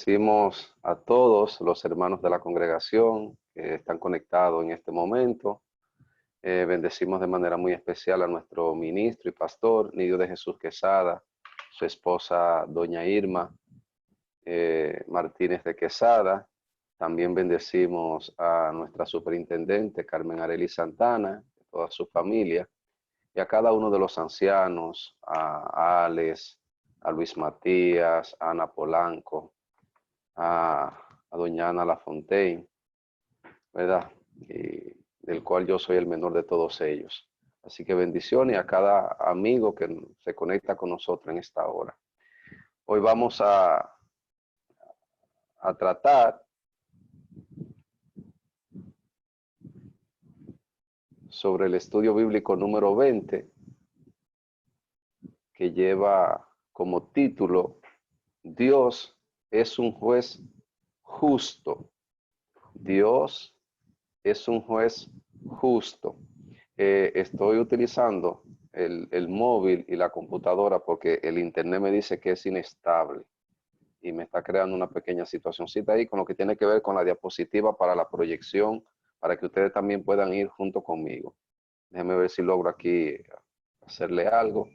Bendecimos a todos los hermanos de la congregación que están conectados en este momento. Bendecimos de manera muy especial a nuestro ministro y pastor, Nidio de Jesús Quesada, su esposa, doña Irma Martínez de Quesada. También bendecimos a nuestra superintendente, Carmen Arely Santana, toda su familia, y a cada uno de los ancianos, a Alex, a Luis Matías, a Ana Polanco, a doña Ana Lafontaine, ¿verdad? Y del cual yo soy el menor de todos ellos. Así que bendiciones a cada amigo que se conecta con nosotros en esta hora. Hoy vamos a tratar sobre el estudio bíblico número 20, que lleva como título Dios es un juez justo. Dios es un juez justo. Estoy utilizando el móvil y la computadora porque el internet me dice que es inestable y me está creando una pequeña situacióncita ahí con lo que tiene que ver con la diapositiva para la proyección, para que ustedes también puedan ir junto conmigo. Déjenme ver si logro aquí hacerle algo.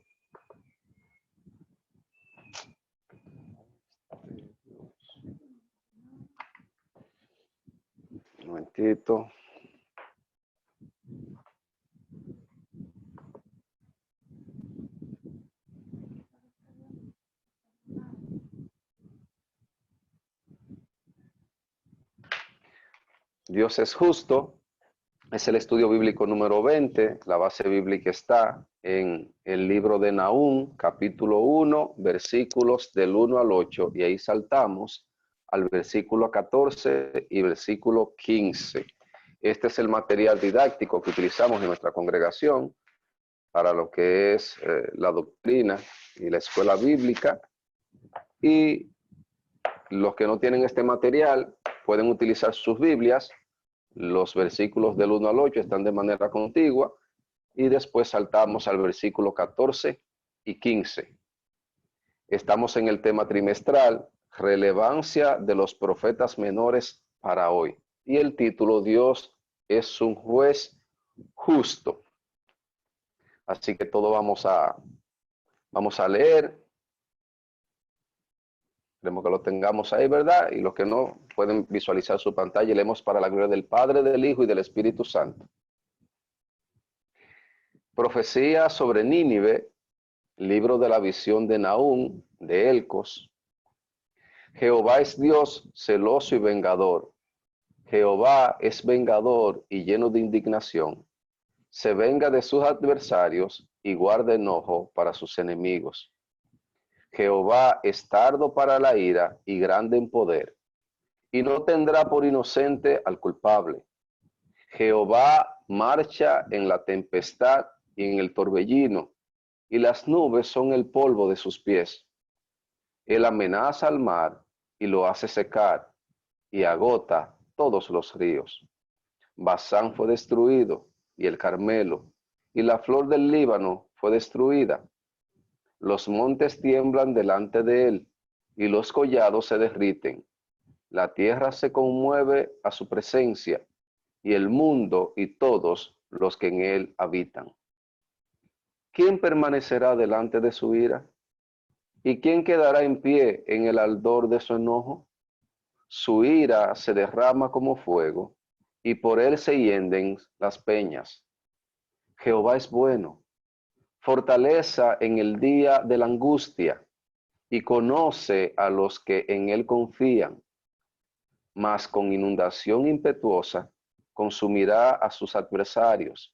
Un momentito. Dios es justo. Es el estudio bíblico número 20. La base bíblica está en el libro de Nahum, capítulo 1, versículos del 1 al 8. Y ahí saltamos al versículo 14 y versículo 15. Este es el material didáctico que utilizamos en nuestra congregación para lo que es la doctrina y la escuela bíblica. Y los que no tienen este material pueden utilizar sus Biblias. Los versículos del 1 al 8 están de manera contigua y después saltamos al versículo 14 y 15. Estamos en el tema trimestral, relevancia de los profetas menores para hoy. Y el título, Dios es un juez justo. Así que todo vamos a leer. Esperemos que lo tengamos ahí, ¿verdad? Y los que no pueden visualizar su pantalla, leemos para la gloria del Padre, del Hijo y del Espíritu Santo. Profecía sobre Nínive, libro de la visión de Nahum, de Elcos. Jehová es Dios celoso y vengador. Jehová es vengador y lleno de indignación. Se venga de sus adversarios y guarda enojo para sus enemigos. Jehová es tardo para la ira y grande en poder, y no tendrá por inocente al culpable. Jehová marcha en la tempestad y en el torbellino, y las nubes son el polvo de sus pies. Él amenaza al mar y lo hace secar, y agota todos los ríos. Basán fue destruido, y el Carmelo, y la flor del Líbano fue destruida. Los montes tiemblan delante de él, y los collados se derriten. La tierra se conmueve a su presencia, y el mundo y todos los que en él habitan. ¿Quién permanecerá delante de su ira? ¿Y quién quedará en pie en el ardor de su enojo? Su ira se derrama como fuego, y por él se hienden las peñas. Jehová es bueno, fortaleza en el día de la angustia, y conoce a los que en él confían. Mas con inundación impetuosa consumirá a sus adversarios,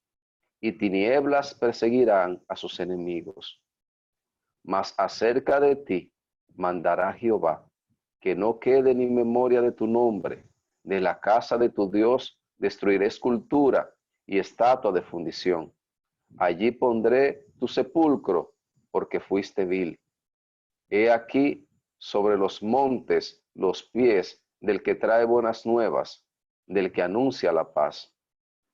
y tinieblas perseguirán a sus enemigos. Mas acerca de ti mandará Jehová, que no quede ni memoria de tu nombre. De la casa de tu Dios destruiré escultura y estatua de fundición. Allí pondré tu sepulcro, porque fuiste vil. He aquí sobre los montes los pies del que trae buenas nuevas, del que anuncia la paz.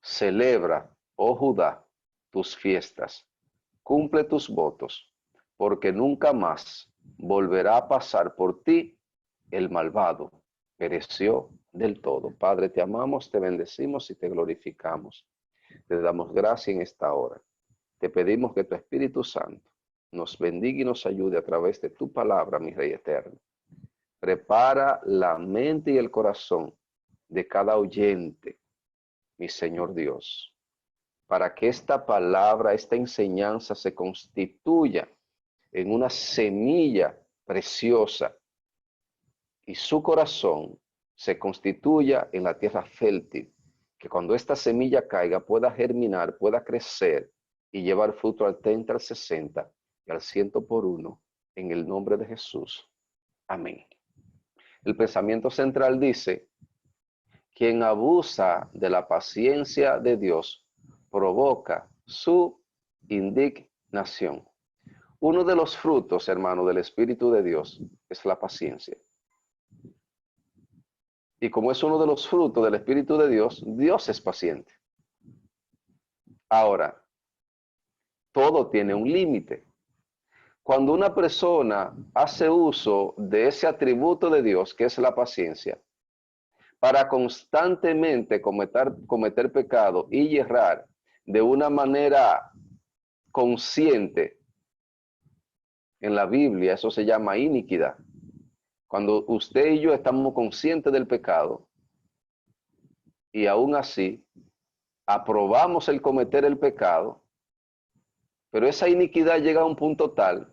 Celebra, oh Judá, tus fiestas. Cumple tus votos, porque nunca más volverá a pasar por ti el malvado pereció del todo. Padre, te amamos, te bendecimos y te glorificamos. Te damos gracia en esta hora. Te pedimos que tu Espíritu Santo nos bendiga y nos ayude a través de tu palabra, mi Rey eterno. Prepara la mente y el corazón de cada oyente, mi Señor Dios, para que esta palabra, esta enseñanza se constituya en una semilla preciosa y su corazón se constituya en la tierra fértil, que cuando esta semilla caiga pueda germinar, pueda crecer y llevar fruto al 30, al 60 y al 100 por uno, en el nombre de Jesús. Amén. El pensamiento central dice: quien abusa de la paciencia de Dios provoca su indignación. Uno de los frutos, hermano, del Espíritu de Dios es la paciencia. Y como es uno de los frutos del Espíritu de Dios, Dios es paciente. Ahora, todo tiene un límite. Cuando una persona hace uso de ese atributo de Dios, que es la paciencia, para constantemente cometer pecado y errar de una manera consciente, en la Biblia eso se llama iniquidad. Cuando usted y yo estamos conscientes del pecado y aún así aprobamos el cometer el pecado, pero esa iniquidad llega a un punto tal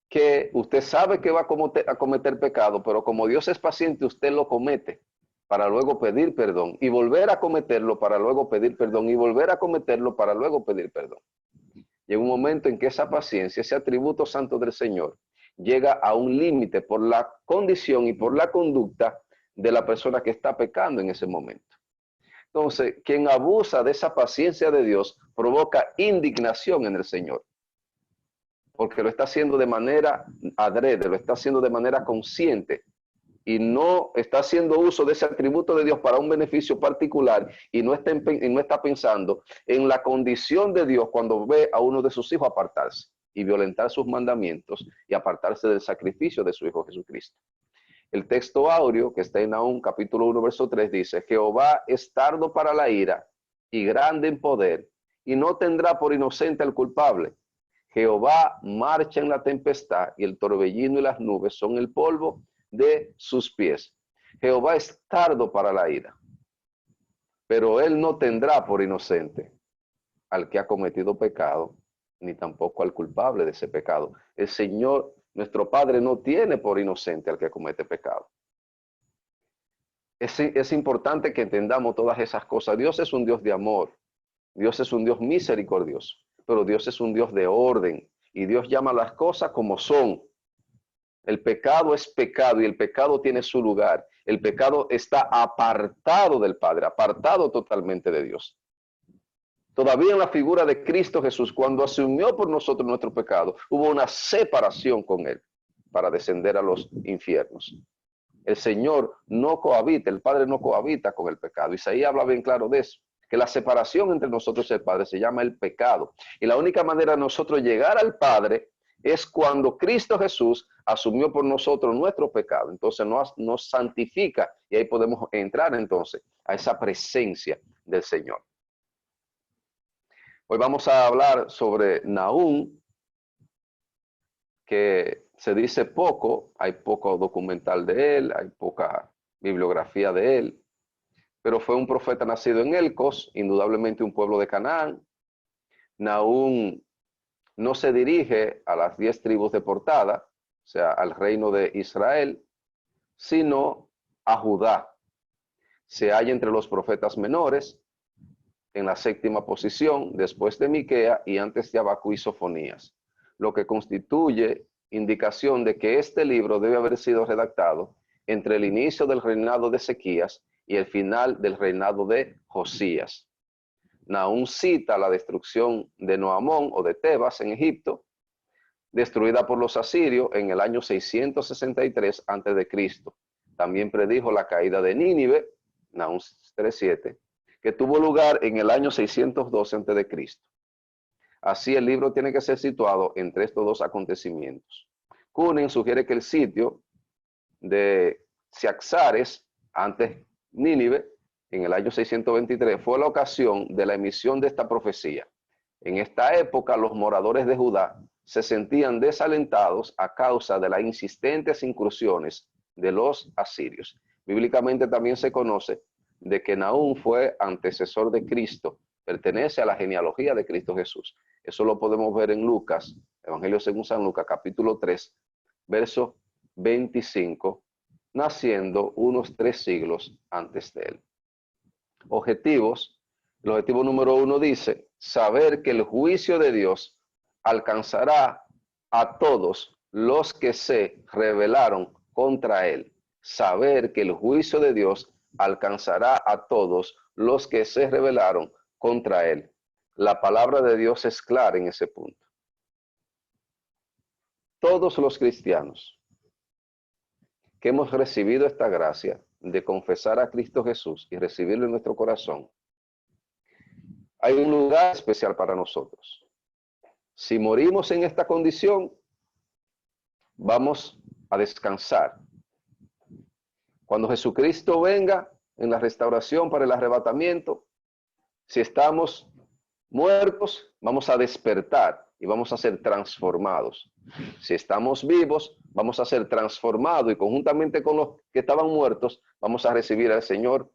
que usted sabe que va a cometer pecado, pero como Dios es paciente, usted lo comete para luego pedir perdón y volver a cometerlo para luego pedir perdón y volver a cometerlo para luego pedir perdón. Llega un momento en que esa paciencia, ese atributo santo del Señor, llega a un límite por la condición y por la conducta de la persona que está pecando en ese momento. Entonces, quien abusa de esa paciencia de Dios provoca indignación en el Señor, porque lo está haciendo de manera adrede, lo está haciendo de manera consciente y no está haciendo uso de ese atributo de Dios para un beneficio particular y no está pensando en la condición de Dios cuando ve a uno de sus hijos apartarse y violentar sus mandamientos y apartarse del sacrificio de su Hijo Jesucristo. El texto áureo que está en Nahum capítulo 1 verso 3 dice: Jehová es tardo para la ira y grande en poder, y no tendrá por inocente al culpable. Jehová marcha en la tempestad, y el torbellino y las nubes son el polvo de sus pies. Jehová es tardo para la ira, pero él no tendrá por inocente al que ha cometido pecado, ni tampoco al culpable de ese pecado. El Señor, nuestro Padre, no tiene por inocente al que comete pecado. Es importante que entendamos todas esas cosas. Dios es un Dios de amor, Dios es un Dios misericordioso, pero Dios es un Dios de orden, y Dios llama las cosas como son. El pecado es pecado y el pecado tiene su lugar. El pecado está apartado del Padre, apartado totalmente de Dios. Todavía en la figura de Cristo Jesús, cuando asumió por nosotros nuestro pecado, hubo una separación con Él para descender a los infiernos. El Señor no cohabita, el Padre no cohabita con el pecado. Isaías habla bien claro de eso, que la separación entre nosotros y el Padre se llama el pecado. Y la única manera de nosotros llegar al Padre es cuando Cristo Jesús asumió por nosotros nuestro pecado. Entonces nos santifica y ahí podemos entrar entonces a esa presencia del Señor. Hoy vamos a hablar sobre Nahum, que se dice poco, hay poco documental de él, hay poca bibliografía de él, pero fue un profeta nacido en Elcos, indudablemente un pueblo de Canaán. Nahum no se dirige a las 10 tribus deportadas, o sea, al reino de Israel, sino a Judá. Se halla entre los profetas menores, en la 7ª posición, después de Miquea y antes de Habacuc y Sofonías, lo que constituye indicación de que este libro debe haber sido redactado entre el inicio del reinado de Ezequías y el final del reinado de Josías. Nahum cita la destrucción de Noamón o de Tebas en Egipto, destruida por los asirios en el año 663 a.C. También predijo la caída de Nínive, Nahum 3:7, que tuvo lugar en el año 612 a.C. Así el libro tiene que ser situado entre estos dos acontecimientos. Kunen sugiere que el sitio de Ciaxares, antes Nínive, en el año 623, fue la ocasión de la emisión de esta profecía. En esta época, los moradores de Judá se sentían desalentados a causa de las insistentes incursiones de los asirios. Bíblicamente también se conoce de que Nahum fue antecesor de Cristo, pertenece a la genealogía de Cristo Jesús. Eso lo podemos ver en Lucas, Evangelio según San Lucas, capítulo 3, verso 25, naciendo unos 3 siglos antes de él. Objetivos. El objetivo número 1 dice, saber que el juicio de Dios alcanzará a todos los que se rebelaron contra él. Saber que el juicio de Dios alcanzará a todos los que se rebelaron contra él. La palabra de Dios es clara en ese punto. Todos los cristianos que hemos recibido esta gracia de confesar a Cristo Jesús y recibirlo en nuestro corazón, hay un lugar especial para nosotros. Si morimos en esta condición, vamos a descansar. Cuando Jesucristo venga en la restauración para el arrebatamiento, si estamos muertos, vamos a despertar y vamos a ser transformados. Si estamos vivos, vamos a ser transformados y conjuntamente con los que estaban muertos, vamos a recibir al Señor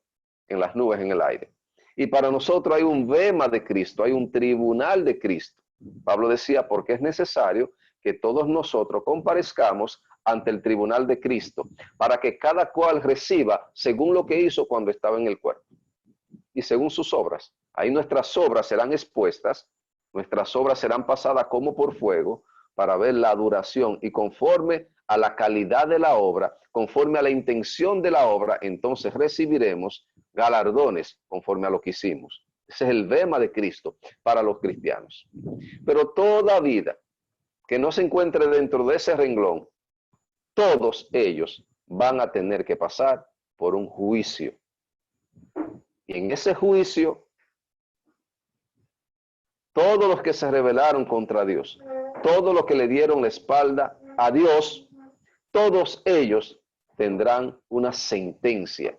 en las nubes, en el aire. Y para nosotros hay un bema de Cristo, hay un tribunal de Cristo. Pablo decía, porque es necesario que todos nosotros comparezcamos ante el tribunal de Cristo, para que cada cual reciba según lo que hizo cuando estaba en el cuerpo y según sus obras. Ahí nuestras obras serán expuestas, nuestras obras serán pasadas como por fuego para ver la duración y conforme a la calidad de la obra, conforme a la intención de la obra, entonces recibiremos galardones conforme a lo que hicimos. Ese es el bema de Cristo para los cristianos. Pero toda vida que no se encuentre dentro de ese renglón, todos ellos van a tener que pasar por un juicio. Y en ese juicio, todos los que se rebelaron contra Dios, todos los que le dieron la espalda a Dios, todos ellos tendrán una sentencia.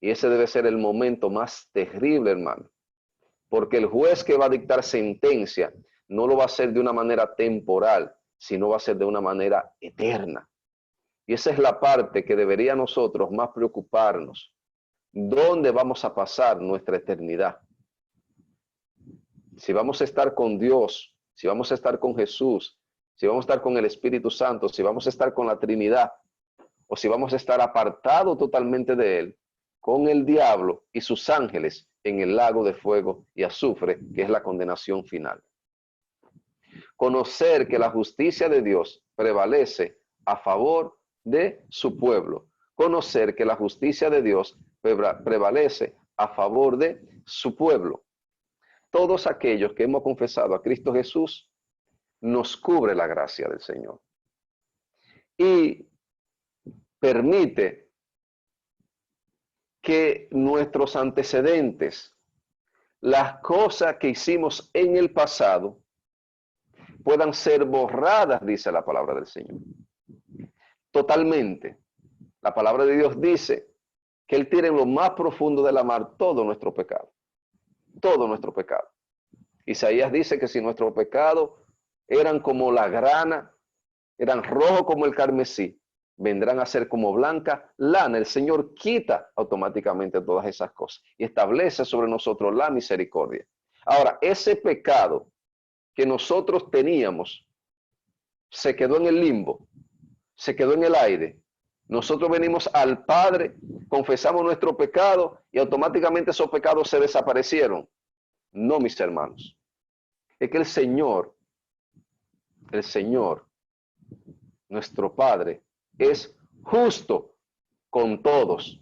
Y ese debe ser el momento más terrible, hermano. Porque el juez que va a dictar sentencia no lo va a hacer de una manera temporal, sino va a ser de una manera eterna. Y esa es la parte que debería nosotros más preocuparnos. ¿Dónde vamos a pasar nuestra eternidad? Si vamos a estar con Dios, si vamos a estar con Jesús, si vamos a estar con el Espíritu Santo, si vamos a estar con la Trinidad, o si vamos a estar apartados totalmente de Él, con el diablo y sus ángeles en el lago de fuego y azufre, que es la condenación final. Conocer que la justicia de Dios prevalece a favor de su pueblo. Conocer que la justicia de Dios prevalece a favor de su pueblo. Todos aquellos que hemos confesado a Cristo Jesús, nos cubre la gracia del Señor. Y permite que nuestros antecedentes, las cosas que hicimos en el pasado, puedan ser borradas, dice la palabra del Señor. Totalmente. La palabra de Dios dice que Él tira en lo más profundo de la mar todo nuestro pecado. Todo nuestro pecado. Isaías dice que si nuestros pecados eran como la grana, eran rojos como el carmesí, vendrán a ser como blanca lana. El Señor quita automáticamente todas esas cosas y establece sobre nosotros la misericordia. Ahora, ese pecado que nosotros teníamos se quedó en el limbo, se quedó en el aire. Nosotros venimos al Padre, confesamos nuestro pecado y automáticamente esos pecados se desaparecieron. No, mis hermanos. Es que el Señor, nuestro Padre, es justo con todos,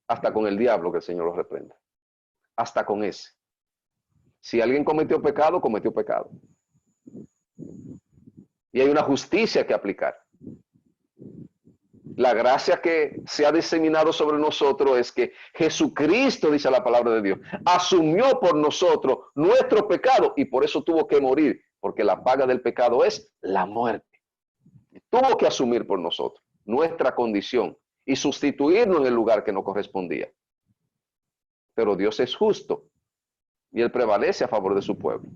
hasta con el diablo, que el Señor lo reprenda. Hasta con ese. Si alguien cometió pecado, cometió pecado. Y hay una justicia que aplicar. La gracia que se ha diseminado sobre nosotros es que Jesucristo, dice la palabra de Dios, asumió por nosotros nuestro pecado y por eso tuvo que morir, porque la paga del pecado es la muerte. Tuvo que asumir por nosotros. nuestra condición y sustituirnos en el lugar que nos correspondía. Pero Dios es justo y Él prevalece a favor de su pueblo.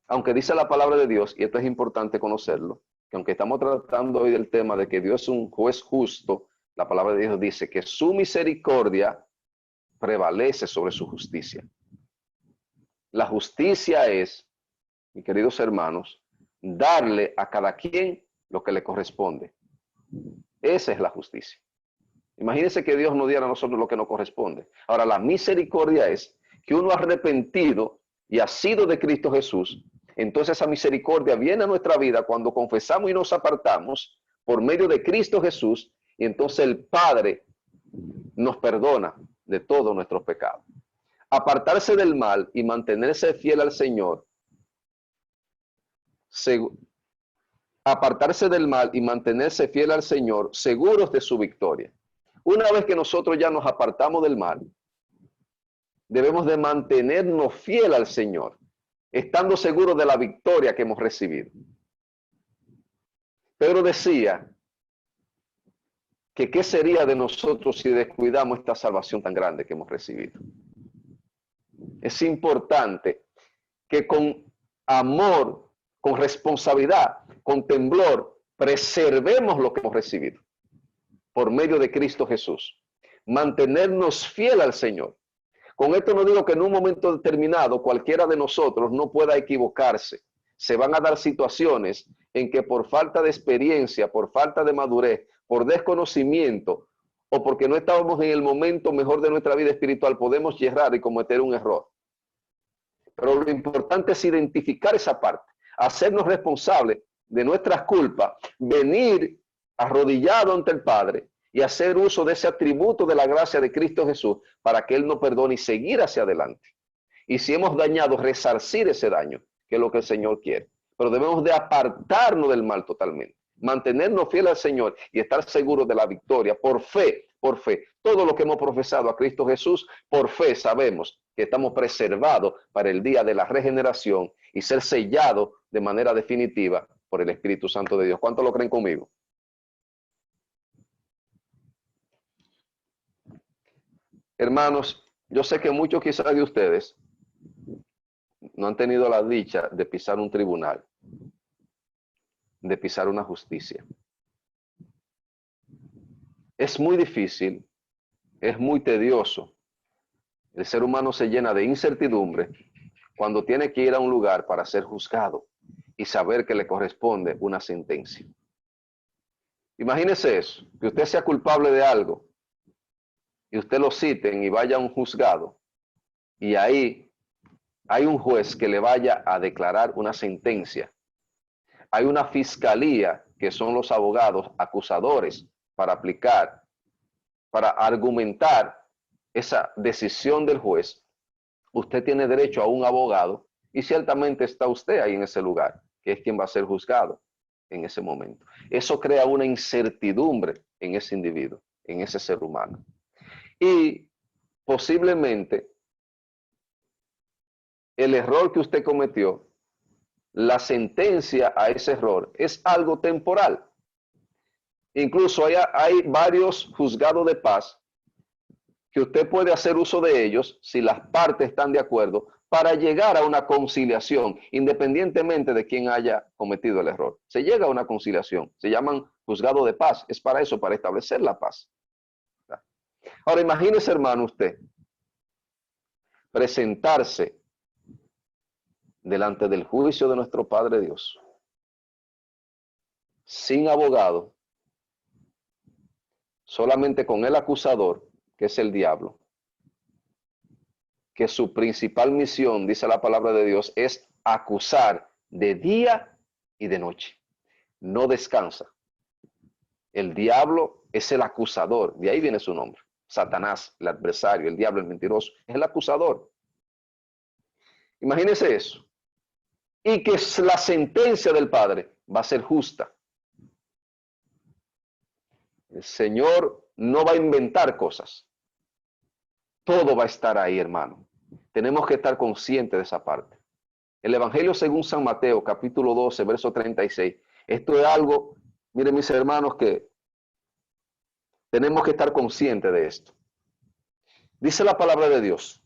Aunque dice la palabra de Dios, y esto es importante conocerlo, que aunque estamos tratando hoy del tema de que Dios es un juez justo, la palabra de Dios dice que su misericordia prevalece sobre su justicia. La justicia es, mis queridos hermanos, darle a cada quien lo que le corresponde. Esa es la justicia. Imagínense que Dios nos diera a nosotros lo que nos corresponde. Ahora, la misericordia es que uno arrepentido y ha sido de Cristo Jesús, entonces esa misericordia viene a nuestra vida cuando confesamos y nos apartamos por medio de Cristo Jesús, y entonces el Padre nos perdona de todos nuestros pecados. Apartarse del mal y mantenerse fiel al Señor, apartarse del mal y mantenerse fiel al Señor, seguros de su victoria. Una vez que nosotros ya nos apartamos del mal, debemos de mantenernos fiel al Señor, estando seguros de la victoria que hemos recibido. Pedro decía que qué sería de nosotros si descuidamos esta salvación tan grande que hemos recibido. Es importante que con amor, con responsabilidad, con temblor, preservemos lo que hemos recibido por medio de Cristo Jesús. Mantenernos fiel al Señor. Con esto no digo que en un momento determinado cualquiera de nosotros no pueda equivocarse. Se van a dar situaciones en que por falta de experiencia, por falta de madurez, por desconocimiento o porque no estábamos en el momento mejor de nuestra vida espiritual, podemos errar y cometer un error. Pero lo importante es identificar esa parte, hacernos responsables de nuestras culpas, venir arrodillado ante el Padre y hacer uso de ese atributo de la gracia de Cristo Jesús para que Él nos perdone y seguir hacia adelante. Y si hemos dañado, resarcir ese daño, que es lo que el Señor quiere. Pero debemos de apartarnos del mal totalmente, mantenernos fieles al Señor y estar seguros de la victoria por fe, por fe. Todo lo que hemos profesado a Cristo Jesús, por fe sabemos que estamos preservados para el día de la regeneración y ser sellados de manera definitiva por el Espíritu Santo de Dios. ¿Cuántos lo creen conmigo? Hermanos, yo sé que muchos quizás de ustedes no han tenido la dicha de pisar un tribunal, de pisar una justicia. Es muy difícil, es muy tedioso. El ser humano se llena de incertidumbre cuando tiene que ir a un lugar para ser juzgado y saber que le corresponde una sentencia. Imagínese eso, que usted sea culpable de algo y usted lo citen y vaya a un juzgado y ahí hay un juez que le vaya a declarar una sentencia. Hay una fiscalía que son los abogados acusadores para aplicar, para argumentar esa decisión del juez. Usted tiene derecho a un abogado y ciertamente está usted ahí en ese lugar, que es quien va a ser juzgado en ese momento. Eso crea una incertidumbre en ese individuo, en ese ser humano. Y posiblemente el error que usted cometió, la sentencia a ese error es algo temporal. Incluso hay varios juzgados de paz que usted puede hacer uso de ellos si las partes están de acuerdo para llegar a una conciliación, independientemente de quién haya cometido el error. Se llega a una conciliación, se llaman juzgados de paz, es para eso, para establecer la paz. Ahora imagínese, hermano, usted presentarse delante del juicio de nuestro Padre Dios, sin abogado, solamente con el acusador, que es el diablo, que su principal misión, dice la palabra de Dios, es acusar de día y de noche. No descansa. El diablo es el acusador, de ahí viene su nombre. Satanás, el adversario, el diablo, el mentiroso, es el acusador. Imagínese eso. Y que la sentencia del Padre va a ser justa. El Señor no va a inventar cosas. Todo va a estar ahí, hermano. Tenemos que estar conscientes de esa parte. El Evangelio según San Mateo, capítulo 12, verso 36. Esto es algo, miren mis hermanos, que Tenemos que estar conscientes de esto. Dice la palabra de Dios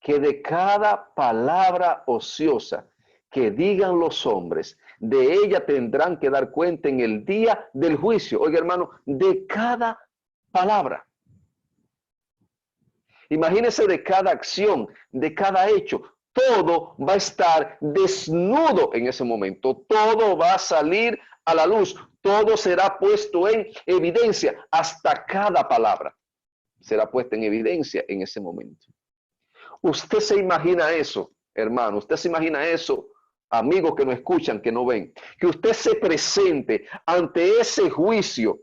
que de cada palabra ociosa que digan los hombres, de ella tendrán que dar cuenta en el día del juicio. Oiga, hermano, de cada palabra. Imagínese de cada acción, de cada hecho. Todo va a estar desnudo en ese momento. Todo va a salir a la luz. Todo será puesto en evidencia. Hasta cada palabra será puesta en evidencia en ese momento. Usted se imagina eso, hermano. Usted se imagina eso, amigos que no escuchan, que no ven. Que usted se presente ante ese juicio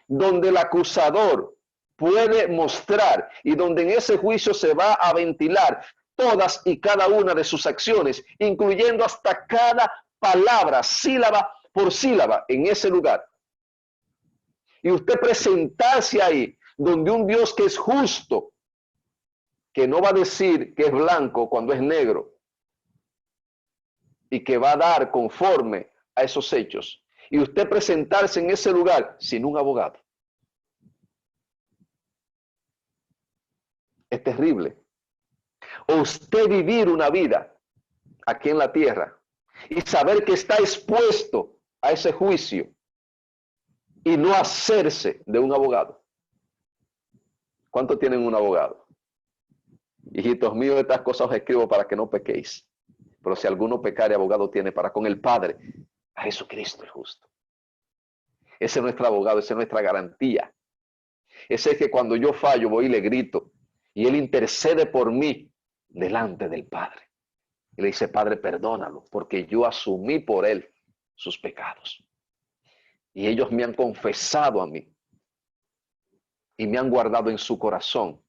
donde el acusador puede mostrar y donde en ese juicio se va a ventilar todas y cada una de sus acciones, incluyendo hasta cada palabra, sílaba por sílaba en ese lugar. Y usted presentarse ahí donde un Dios que es justo, que no va a decir que es blanco cuando es negro y que va a dar conforme a esos hechos. Y usted presentarse en ese lugar sin un abogado. Es terrible. O usted vivir una vida aquí en la tierra y saber que está expuesto a ese juicio y no hacerse de un abogado. ¿Cuántos tienen un abogado? Hijitos míos, estas cosas os escribo para que no pequéis. Pero si alguno pecare, abogado tiene para con el Padre, a Jesucristo el justo. Ese es nuestro abogado, esa es nuestra garantía. Ese es que cuando yo fallo voy y le grito y Él intercede por mí delante del Padre. Y le dice, Padre, perdónalo, porque yo asumí por Él sus pecados. Y ellos me han confesado a mí y me han guardado en su corazón.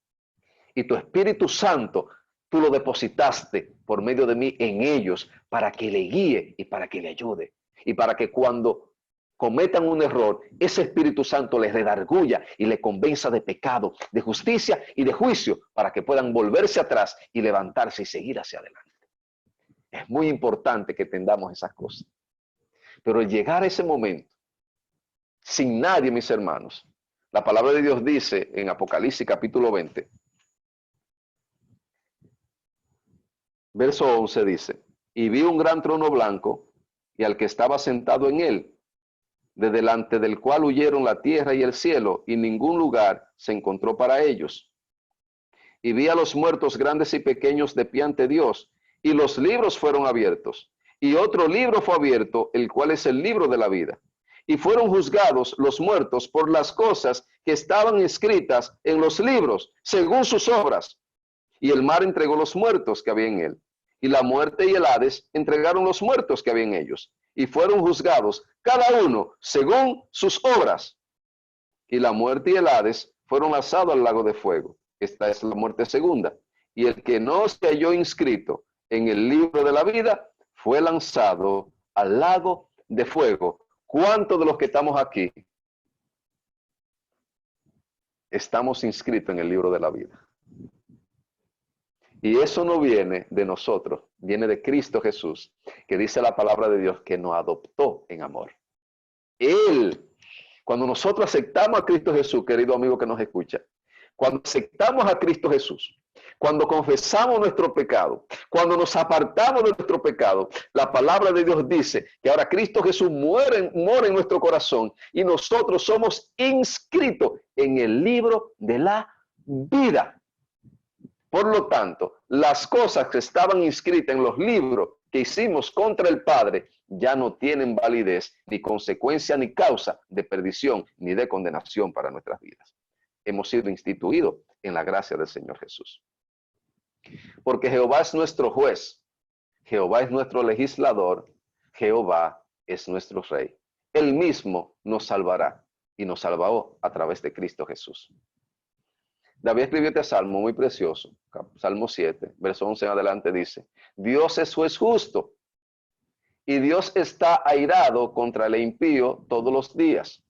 Y tu Espíritu Santo, tú lo depositaste por medio de mí en ellos para que le guíe y para que le ayude. Y para que cuando cometan un error, ese Espíritu Santo les redarguya y le convenza de pecado, de justicia y de juicio, para que puedan volverse atrás y levantarse y seguir hacia adelante. Es muy importante que entendamos esas cosas. Pero el llegar a ese momento, sin nadie, mis hermanos, la palabra de Dios dice en Apocalipsis capítulo 20, verso 11 dice, y vi un gran trono blanco y al que estaba sentado en él, de delante del cual huyeron la tierra y el cielo, y ningún lugar se encontró para ellos. Y vi a los muertos grandes y pequeños de pie ante Dios, y los libros fueron abiertos. Y otro libro fue abierto, el cual es el libro de la vida. Y fueron juzgados los muertos por las cosas que estaban escritas en los libros, según sus obras. Y el mar entregó los muertos que había en él. Y la muerte y el Hades entregaron los muertos que había en ellos. Y fueron juzgados cada uno según sus obras. Y la muerte y el Hades fueron lanzados al lago de fuego. Esta es la muerte segunda. Y el que no se halló inscrito en el libro de la vida fue lanzado al lago de fuego. ¿Cuántos de los que estamos aquí estamos inscritos en el libro de la vida? Y eso no viene de nosotros, viene de Cristo Jesús, que dice la palabra de Dios que nos adoptó en amor. Él, cuando nosotros aceptamos a Cristo Jesús, querido amigo que nos escucha, cuando aceptamos a Cristo Jesús, cuando confesamos nuestro pecado, cuando nos apartamos de nuestro pecado, la palabra de Dios dice que ahora Cristo Jesús mora en nuestro corazón y nosotros somos inscritos en el libro de la vida. Por lo tanto, las cosas que estaban inscritas en los libros que hicimos contra el Padre ya no tienen validez, ni consecuencia, ni causa de perdición, ni de condenación para nuestras vidas. Hemos sido instituidos en la gracia del Señor Jesús. Porque Jehová es nuestro juez, Jehová es nuestro legislador, Jehová es nuestro rey. Él mismo nos salvará y nos salvó a través de Cristo Jesús. David escribió este salmo muy precioso, Salmo 7, verso 11 en adelante dice, Dios es juez justo y Dios está airado contra el impío todos los días.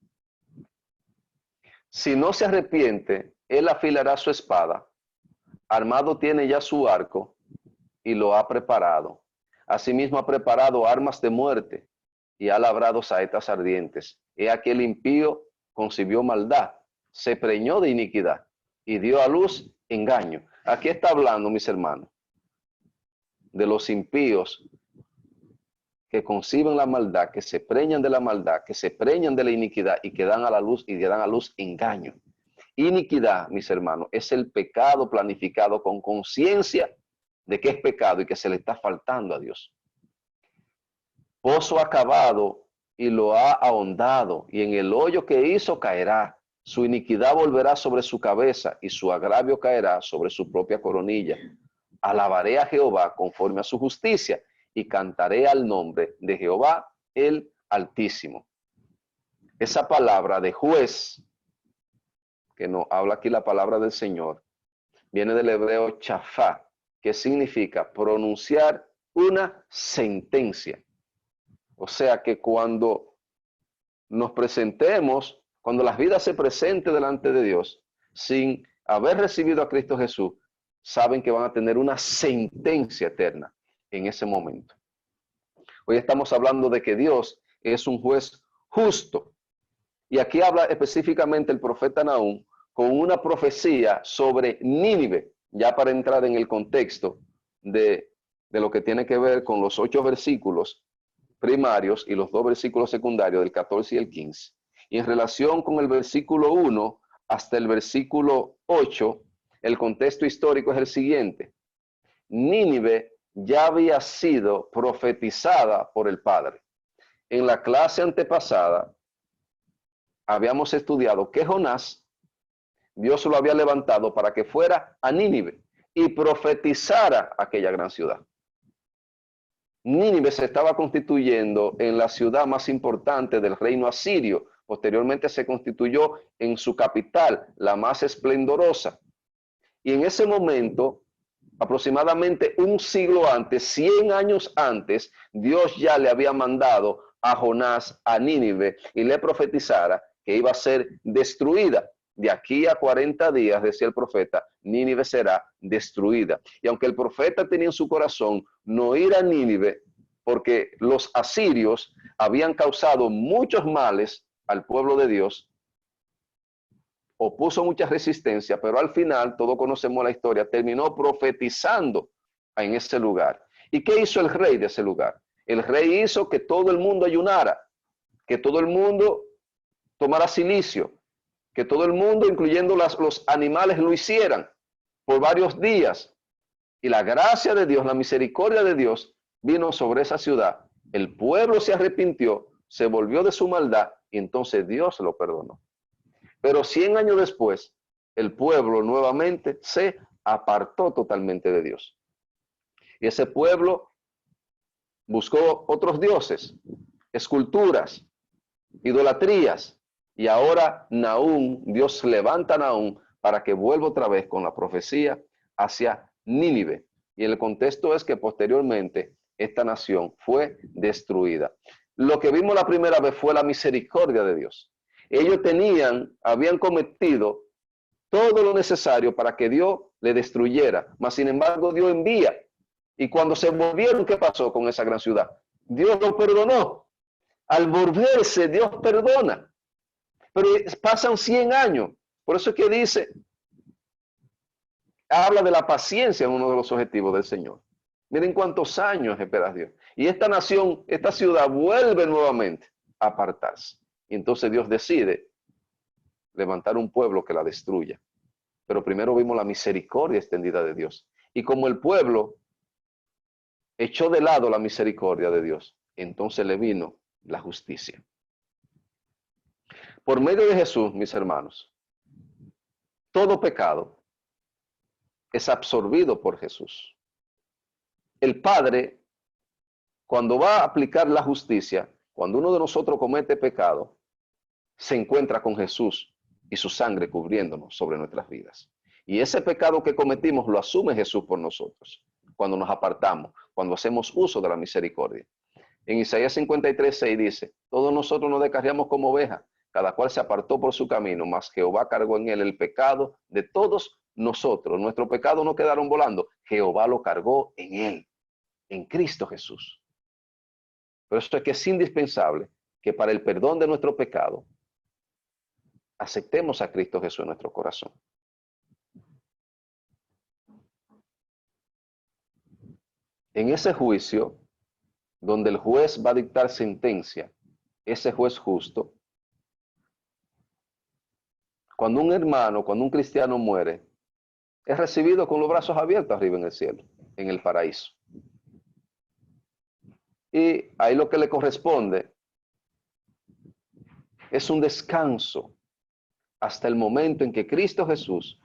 Si no se arrepiente, él afilará su espada, armado tiene ya su arco y lo ha preparado. Asimismo ha preparado armas de muerte y ha labrado saetas ardientes. He aquí el impío concibió maldad se preñó de iniquidad y dio a luz engaño. Aquí está hablando, mis hermanos, de los impíos que conciben la maldad, que se preñan de la maldad, que se preñan de la iniquidad y que dan a la luz y que dan a luz engaño. Iniquidad, mis hermanos, es el pecado planificado con conciencia de que es pecado y que se le está faltando a Dios. Pozo acabado y lo ha ahondado, y en el hoyo que hizo caerá. Su iniquidad volverá sobre su cabeza y su agravio caerá sobre su propia coronilla. Alabaré a Jehová conforme a su justicia y cantaré al nombre de Jehová el Altísimo. Esa palabra de juez, que nos habla aquí la palabra del Señor, viene del hebreo chafá, que significa pronunciar una sentencia. O sea que cuando nos presentemos, cuando las vidas se presenten delante de Dios, sin haber recibido a Cristo Jesús, saben que van a tener una sentencia eterna en ese momento. Hoy estamos hablando de que Dios es un juez justo. Y aquí habla específicamente el profeta Nahum con una profecía sobre Nínive, ya para entrar en el contexto de lo que tiene que ver con los 8 versículos primarios y los 2 versículos secundarios del 14 y el 15. Y en relación con el versículo 1 hasta el versículo 8, el contexto histórico es el siguiente. Nínive ya había sido profetizada por el Padre. En la clase antepasada habíamos estudiado que Jonás, Dios lo había levantado para que fuera a Nínive y profetizara aquella gran ciudad. Nínive se estaba constituyendo en la ciudad más importante del reino asirio. Posteriormente se constituyó en su capital, la más esplendorosa. Y en ese momento, aproximadamente un siglo antes, 100 años antes, Dios ya le había mandado a Jonás a Nínive y le profetizara que iba a ser destruida. De aquí a 40 días, decía el profeta, Nínive será destruida. Y aunque el profeta tenía en su corazón no ir a Nínive, porque los asirios habían causado muchos males al pueblo de Dios, opuso mucha resistencia, pero al final, todos conocemos la historia, terminó profetizando en ese lugar. ¿Y qué hizo el rey de ese lugar? El rey hizo que todo el mundo ayunara, que todo el mundo tomara cilicio, que todo el mundo, incluyendo los animales, lo hicieran por varios días. Y la gracia de Dios, la misericordia de Dios vino sobre esa ciudad. El pueblo se arrepintió, se volvió de su maldad y entonces Dios lo perdonó. Pero 100 años después, el pueblo nuevamente se apartó totalmente de Dios. Y ese pueblo buscó otros dioses, esculturas, idolatrías. Y ahora Nahum, Dios levanta a Nahum para que vuelva otra vez con la profecía hacia Nínive. Y el contexto es que posteriormente esta nación fue destruida. Lo que vimos la primera vez fue la misericordia de Dios. Ellos habían cometido todo lo necesario para que Dios le destruyera, mas sin embargo Dios envía. Y cuando se volvieron, ¿qué pasó con esa gran ciudad? Dios lo perdonó. Al volverse, Dios perdona. Pero pasan 100 años. Por eso es que dice, habla de la paciencia en uno de los objetivos del Señor. Miren cuántos años espera Dios. Y esta nación, esta ciudad vuelve nuevamente a apartarse. Y entonces Dios decide levantar un pueblo que la destruya. Pero primero vimos la misericordia extendida de Dios. Y como el pueblo echó de lado la misericordia de Dios, entonces le vino la justicia. Por medio de Jesús, mis hermanos, todo pecado es absorbido por Jesús. El Padre, cuando va a aplicar la justicia, cuando uno de nosotros comete pecado, se encuentra con Jesús y su sangre cubriéndonos sobre nuestras vidas. Y ese pecado que cometimos lo asume Jesús por nosotros, cuando nos apartamos, cuando hacemos uso de la misericordia. En Isaías 53:6 dice, todos nosotros nos descarriamos como ovejas, cada cual se apartó por su camino, mas Jehová cargó en él el pecado de todos nosotros. Nuestros pecados no quedaron volando, Jehová lo cargó en él, en Cristo Jesús. Por eso es que es indispensable que para el perdón de nuestro pecado aceptemos a Cristo Jesús en nuestro corazón. En ese juicio, donde el juez va a dictar sentencia, ese juez justo, cuando un hermano, cuando un cristiano muere, es recibido con los brazos abiertos arriba en el cielo, en el paraíso. Y ahí lo que le corresponde es un descanso hasta el momento en que Cristo Jesús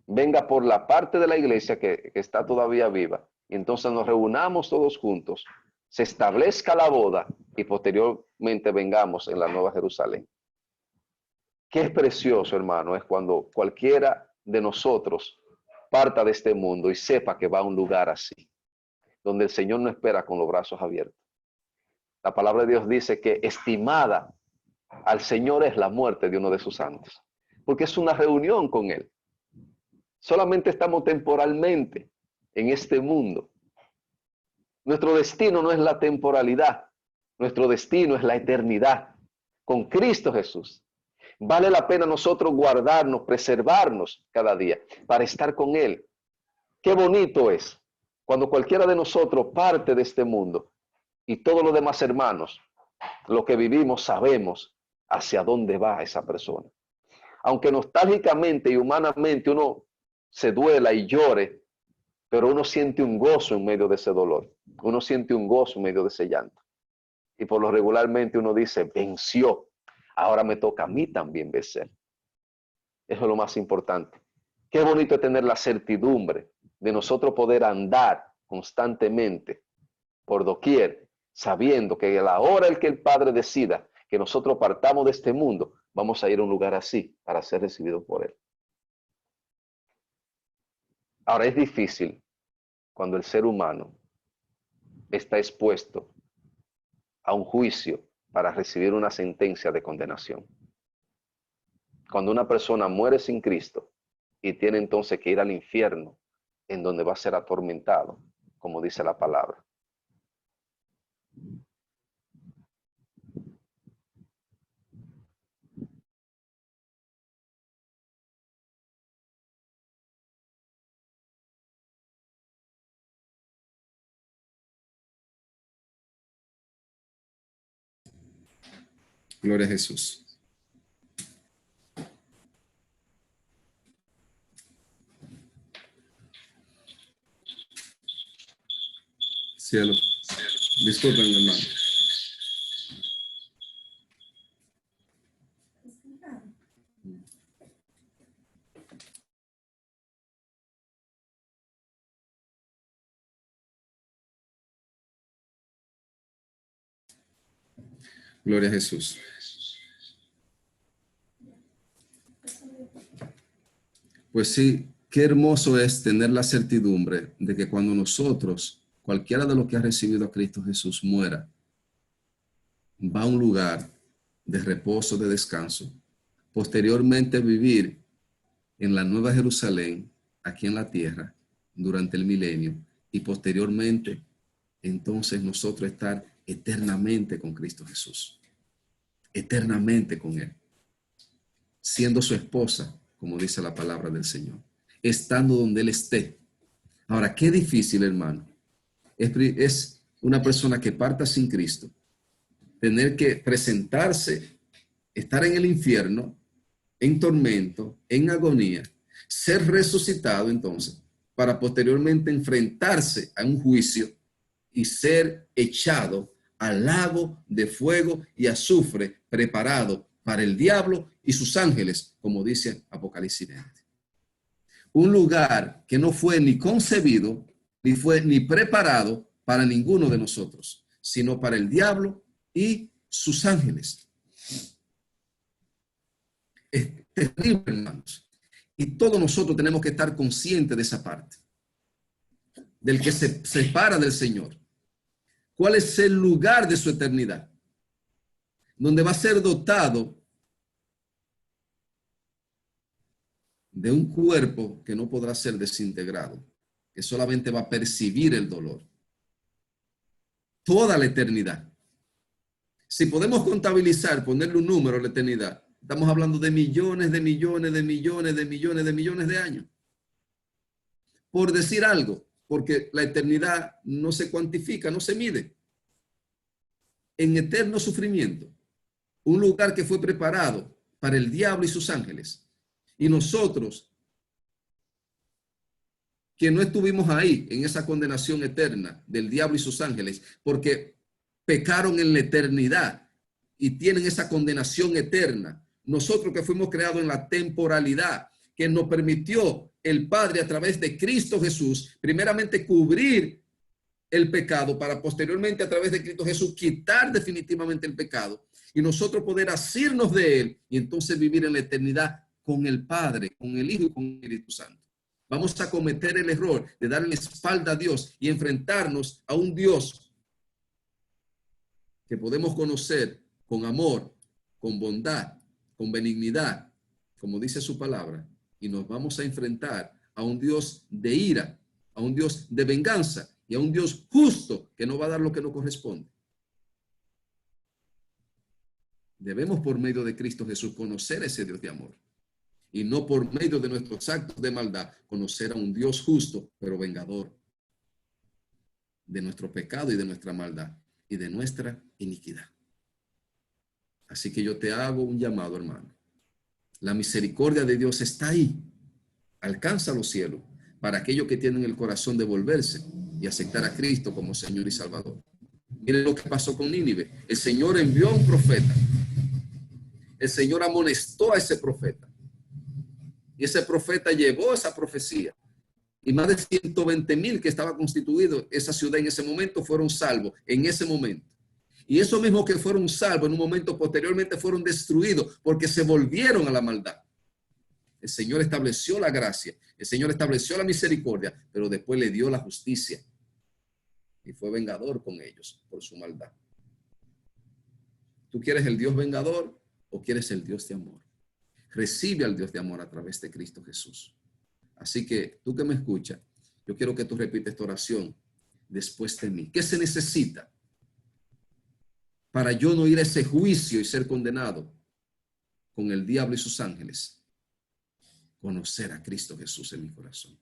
venga por la parte de la iglesia que está todavía viva, y entonces nos reunamos todos juntos, se establezca la boda y posteriormente vengamos en la Nueva Jerusalén. Qué precioso, hermano, es cuando cualquiera de nosotros parta de este mundo y sepa que va a un lugar así, donde el Señor no espera con los brazos abiertos. La palabra de Dios dice que estimada al Señor es la muerte de uno de sus santos, porque es una reunión con Él. Solamente estamos temporalmente en este mundo. Nuestro destino no es la temporalidad, nuestro destino es la eternidad, con Cristo Jesús. Vale la pena nosotros guardarnos, preservarnos cada día para estar con Él. Qué bonito es cuando cualquiera de nosotros parte de este mundo y todos los demás hermanos, lo que vivimos, sabemos hacia dónde va esa persona. Aunque nostálgicamente y humanamente uno se duela y llore, pero uno siente un gozo en medio de ese dolor. Uno siente un gozo en medio de ese llanto. Y por lo regularmente uno dice, venció. Ahora me toca a mí también vencer. Eso es lo más importante. Qué bonito es tener la certidumbre de nosotros poder andar constantemente por doquier, sabiendo que a la hora en que el Padre decida que nosotros partamos de este mundo, vamos a ir a un lugar así para ser recibidos por Él. Ahora es difícil cuando el ser humano está expuesto a un juicio para recibir una sentencia de condenación. Cuando una persona muere sin Cristo y tiene entonces que ir al infierno, en donde va a ser atormentado, como dice la palabra. Gloria a Jesús. Cielo. Disculpen, hermano. Gloria a Jesús. Pues sí, qué hermoso es tener la certidumbre de que cuando nosotros, cualquiera de los que ha recibido a Cristo Jesús, muera, va a un lugar de reposo, de descanso, posteriormente vivir en la Nueva Jerusalén, aquí en la tierra, durante el milenio, y posteriormente, entonces nosotros estar eternamente con Cristo Jesús, eternamente con Él, siendo su esposa, como dice la palabra del Señor, estando donde Él esté. Ahora, qué difícil, hermano, es una persona que parta sin Cristo, tener que presentarse, estar en el infierno, en tormento, en agonía, ser resucitado entonces, para posteriormente enfrentarse a un juicio y ser echado al lago de fuego y azufre preparado para el diablo y sus ángeles, como dice Apocalipsis 20. Un lugar que no fue ni concebido, ni fue ni preparado para ninguno de nosotros, sino para el diablo y sus ángeles. Es terrible, hermanos. Y todos nosotros tenemos que estar conscientes de esa parte, del que se separa del Señor. ¿Cuál es el lugar de su eternidad? Donde va a ser dotado de un cuerpo que no podrá ser desintegrado, que solamente va a percibir el dolor. Toda la eternidad. Si podemos contabilizar, ponerle un número a la eternidad, Estamos hablando de millones, de millones, de millones, de millones, de millones de años. Por decir algo, porque la eternidad no se cuantifica, no se mide. En eterno sufrimiento, un lugar que fue preparado para el diablo y sus ángeles. Y nosotros, que no estuvimos ahí en esa condenación eterna del diablo y sus ángeles, porque pecaron en la eternidad y tienen esa condenación eterna. Nosotros que fuimos creados en la temporalidad, que nos permitió el Padre a través de Cristo Jesús, primeramente cubrir el pecado para posteriormente a través de Cristo Jesús quitar definitivamente el pecado y nosotros poder asirnos de él y entonces vivir en la eternidad con el Padre, con el Hijo y con el Espíritu Santo. Vamos a cometer el error de darle la espalda a Dios y enfrentarnos a un Dios que podemos conocer con amor, con bondad, con benignidad, como dice su palabra, y nos vamos a enfrentar a un Dios de ira, a un Dios de venganza y a un Dios justo que no va a dar lo que nos corresponde. Debemos por medio de Cristo Jesús conocer a ese Dios de amor y no por medio de nuestros actos de maldad conocer a un Dios justo pero vengador de nuestro pecado y de nuestra maldad y de nuestra iniquidad. Así que yo te hago un llamado, hermano. La misericordia de Dios está ahí. Alcanza los cielos para aquellos que tienen el corazón de volverse y aceptar a Cristo como Señor y Salvador. Miren lo que pasó con Nínive. El Señor envió a un profeta. El Señor amonestó a ese profeta. Y ese profeta llevó esa profecía. Y más de 120,000 que estaba constituido esa ciudad en ese momento fueron salvos en ese momento. Y esos mismos que fueron salvos en un momento posteriormente fueron destruidos porque se volvieron a la maldad. El Señor estableció la gracia, el Señor estableció la misericordia, pero después le dio la justicia y fue vengador con ellos por su maldad. ¿Tú quieres el Dios vengador o quieres el Dios de amor? Recibe al Dios de amor a través de Cristo Jesús. Así que tú que me escuchas, yo quiero que tú repites esta oración después de mí. ¿Qué se necesita para yo no ir a ese juicio y ser condenado con el diablo y sus ángeles? Conocer a Cristo Jesús en mi corazón.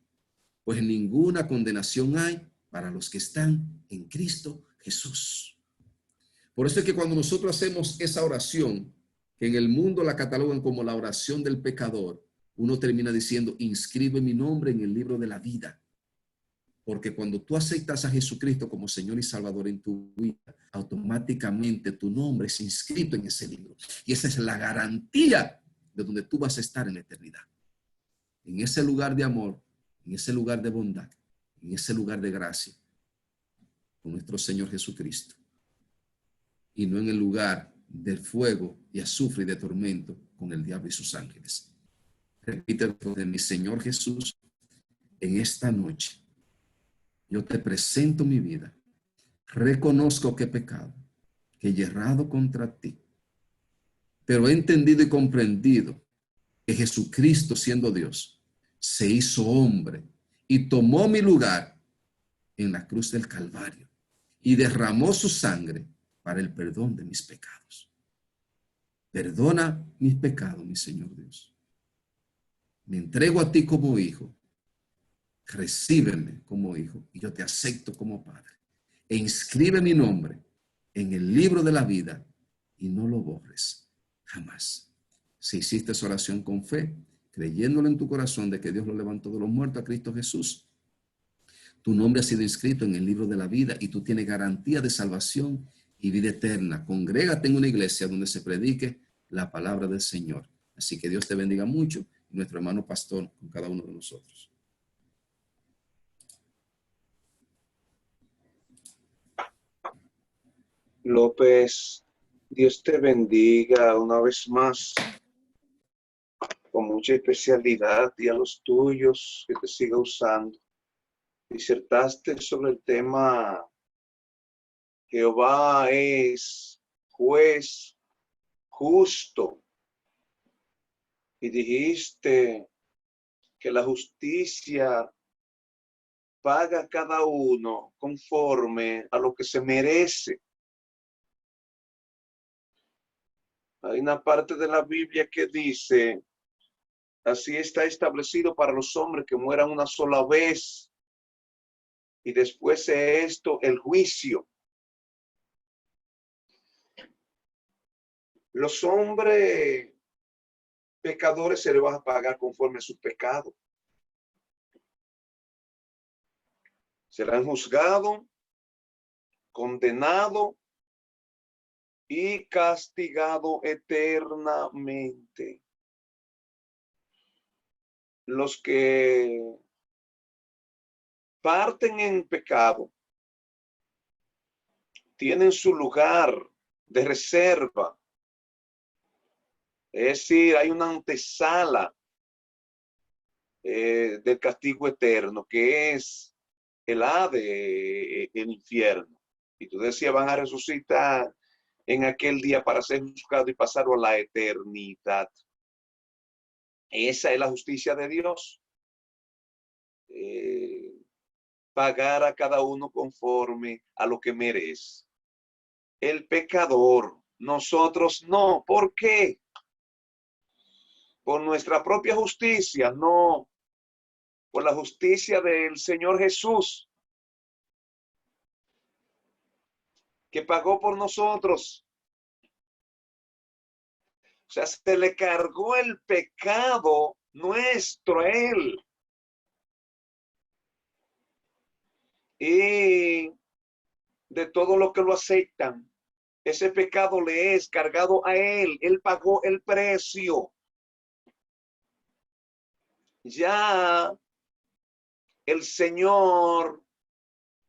Pues ninguna condenación hay para los que están en Cristo Jesús. Por eso es que cuando nosotros hacemos esa oración, que en el mundo la catalogan como la oración del pecador, uno termina diciendo, inscribe mi nombre en el libro de la vida. Porque cuando tú aceptas a Jesucristo como Señor y Salvador en tu vida, automáticamente tu nombre es inscrito en ese libro. Y esa es la garantía de donde tú vas a estar en la eternidad. En ese lugar de amor, en ese lugar de bondad, en ese lugar de gracia, con nuestro Señor Jesucristo. Y no en el lugar del fuego y azufre y de tormento con el diablo y sus ángeles. Repite de mi Señor Jesús, en esta noche, yo te presento mi vida. Reconozco que he pecado, que he errado contra ti, pero he entendido y comprendido que Jesucristo, siendo Dios, se hizo hombre y tomó mi lugar en la cruz del Calvario y derramó su sangre para el perdón de mis pecados. Perdona mis pecados, mi Señor Dios. Me entrego a ti como hijo. Recíbeme como hijo y yo te acepto como padre. E inscribe mi nombre en el libro de la vida y no lo borres jamás. Si hiciste esa oración con fe, creyéndolo en tu corazón de que Dios lo levantó de los muertos a Cristo Jesús, tu nombre ha sido inscrito en el libro de la vida y tú tienes garantía de salvación y vida eterna. Congrégate en una iglesia donde se predique la palabra del Señor. Así que Dios te bendiga mucho y nuestro hermano pastor con cada uno de nosotros. López, Dios te bendiga una vez más, con mucha especialidad y a los tuyos, que te siga usando. Disertaste sobre el tema Jehová es juez justo y dijiste que la justicia paga a cada uno conforme a lo que se merece. Hay una parte de la Biblia que dice, así está establecido para los hombres que mueran una sola vez y después de esto el juicio. Los hombres pecadores se les va a pagar conforme a sus pecados. Serán juzgados, condenados y castigados eternamente. Los que parten en pecado tienen su lugar de reserva. Es decir, hay una antesala del castigo eterno, que es el Hades, el infierno. Y tú decías, van a resucitar en aquel día para ser juzgados y pasar a la eternidad. Esa es la justicia de Dios. Pagar a cada uno conforme a lo que merece. El pecador, nosotros no. ¿Por qué? Por nuestra propia justicia, no. Por la justicia del Señor Jesús, que pagó por nosotros. O sea, se le cargó el pecado nuestro a Él. Y de todo lo que lo aceptan, ese pecado le es cargado a Él. Él pagó el precio. Ya el Señor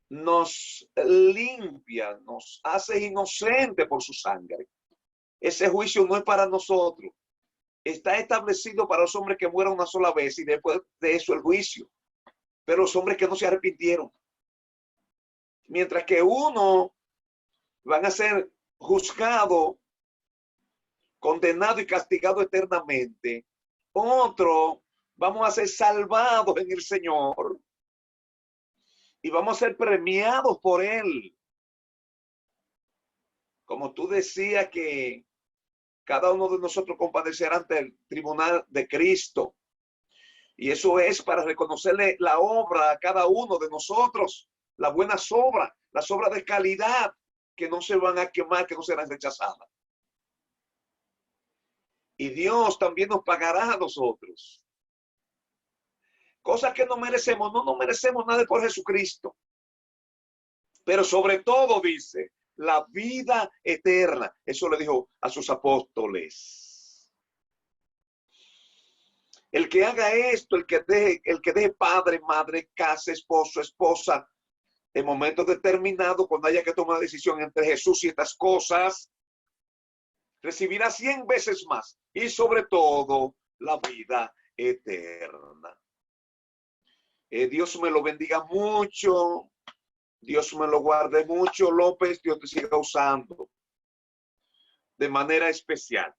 nos limpia, nos hace inocente por su sangre. Ese juicio no es para nosotros. Está establecido para los hombres que mueran una sola vez y después de eso el juicio. Pero los hombres que no se arrepintieron. Mientras que uno van a ser juzgados, condenados y castigados eternamente. Otro vamos a ser salvados en el Señor y vamos a ser premiados por Él. Como tú decías que cada uno de nosotros compadecerá ante el tribunal de Cristo. Y eso es para reconocerle la obra a cada uno de nosotros, las buenas obras, las obras de calidad que no se van a quemar, que no serán rechazadas. Y Dios también nos pagará a nosotros. Cosas que no merecemos, no nos merecemos nada por Jesucristo. Pero sobre todo dice, la vida eterna. Eso le dijo a sus apóstoles. El que haga esto, el que deje padre, madre, casa, esposo, esposa, en momentos determinados, cuando haya que tomar una decisión entre Jesús y estas cosas, recibirá 100 veces más. Y sobre todo, la vida eterna. Dios me lo bendiga mucho. Dios me lo guarde mucho, López. Dios te siga usando de manera especial.